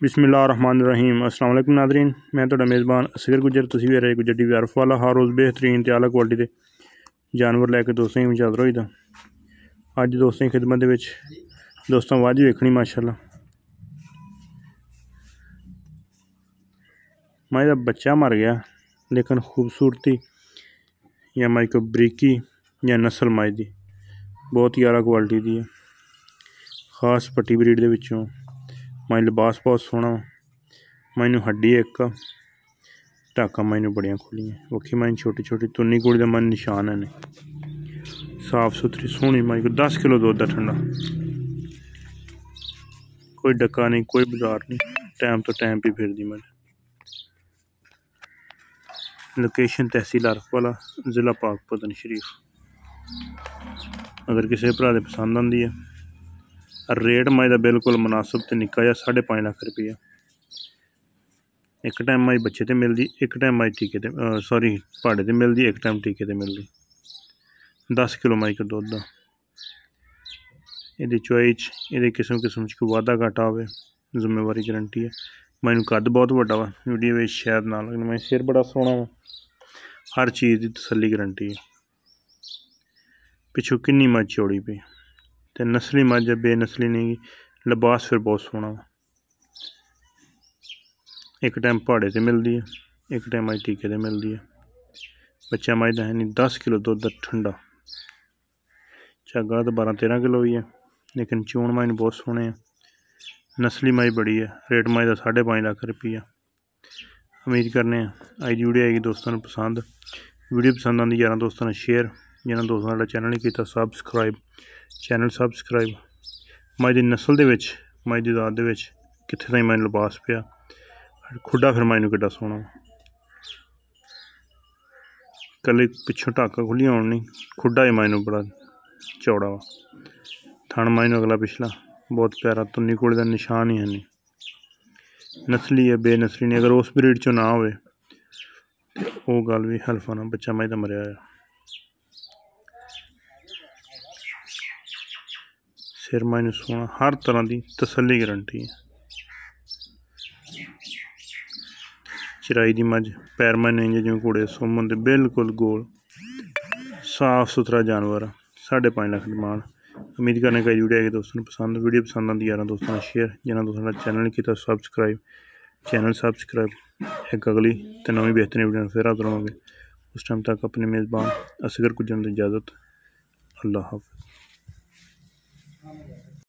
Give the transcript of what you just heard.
बिस्मिल्लाहिर्रहमानिर्रहीम। अस्सलाम वालेकुम नादरीन, मैं तो मेज़बान असगर गुजर तुसी भी रहे गुजर टी वी आरफ वाला हर रोज़ बेहतरीन ते आला क्वालिटी दे जानवर लैके दोस्तें गी हाज़र होई दा। अज्ज दोस्तें की खिदमत दे विच दोस्तों वाज वेखनी माशाअल्लाह माई दा बच्चा मर गया, लेकिन खूबसूरती या माई को बरीकी या नस्ल माई दी बहुत ही आला क्वालिटी दी है। खास पट्टी ब्रीड दे विचों माई लिबास बहुत सोहना, माइनू हड्डी एक टाका माइनू बड़िया खुलियां, वक्खी माई छोटी छोटी तुन्नी कुड़ी दा मन निशान है। साफ सुथरी सोहनी माई को 10 किलो दुध ठंडा, कोई डका नहीं कोई बाजार नहीं, टाइम तो टाइम भी फिरदी माई। लोकेशन तहसील आरफ वाला, जिला पाकपतन शरीफ। अगर किसी भरा दे पसंद आती है, रेट माई का बिल्कुल मुनासिब तो निक्का जा 5.5 लाख रुपया। एक टाइम माई बच्चे ते मिलती, एक टाइम माई टीके ते भाड़े ते मिलती, एक टाइम टीके ते मिलती। 10 किलो माई का दुध आ। ये चुआई ये किस्म किस्म कोई वाधा घाटा हो, जिम्मेवारी गारंटी है। मैनू कद बहुत बड़ा वा, वीडियो में शायद ना लगने, मैं सिर बड़ा सोहना वा, हर चीज़ की तसली गारंटी है। पिछों किन्नी मझ चौड़ी पई ते नस्ली मझ है, बेनस्ली नहीं। लिबास फिर बहुत सोहना वा। एक टाइम भाड़े ते मिलती है, एक टाइम माई टीके ते मिलती है। बच्चा माई दा है नहीं, 10 किलो दुध ठंडा। झग्गा तो 12-13 किलो ही है, लेकिन चून माई बहुत सोहने है। नस्ली माई बड़ी है। रेट माई का 5.5 लाख रुपया। उम्मीद करने अज की वीडियो आएगी दोस्तों को पसंद। वीडियो पसंद आती यार दोस्तों ने शेयर, जिन्होंने दोस्तों का चैनल नहीं किया सबसक्राइब, चैनल सबसक्राइब। माई की नस्ल दे विच, माई की जात दे विच कित्थे ताईं माई लिबास पिया, खुडा फिर माई नूं किड्डा सोहना। कल पिछों टाका खुलिया होने नहीं, खुडा ही माई नूं बड़ा चौड़ा वा। थन माई नूं अगला पिछला बहुत प्यारा, तुन्नी कुड़ी का निशान ही है नहीं। नस्ली है बेनस्ली नहीं, अगर उस ब्रीड चो ना हो वो गल भी हल्फा ना। बच्चा माई का मरिया है। सिर माई नूं सोहना, हर तरह की तसली गारंटी है। चराई की मझ, पैर माई नूं इंज जिवें घोड़े सुम होंदे, बिल्कुल गोल साफ सुथरा जानवर। 5.5 लाख डिमांड। उम्मीद करने का वीडियो आएगी दोस्तों को पसंद। वीडियो पसंद आती यार दोस्तों ने शेयर, जिन्होंने दोस्तों का चैनल नहीं किया सबसक्राइब, चैनल सबसक्राइब। एक अगली तो नवी बेहतरीन वीडियो फिर हाजिर होंगे। उस टाइम तक अपने मेज़बान असगर गुजर की इजाज़त। अल्लाह हाफ़िज़।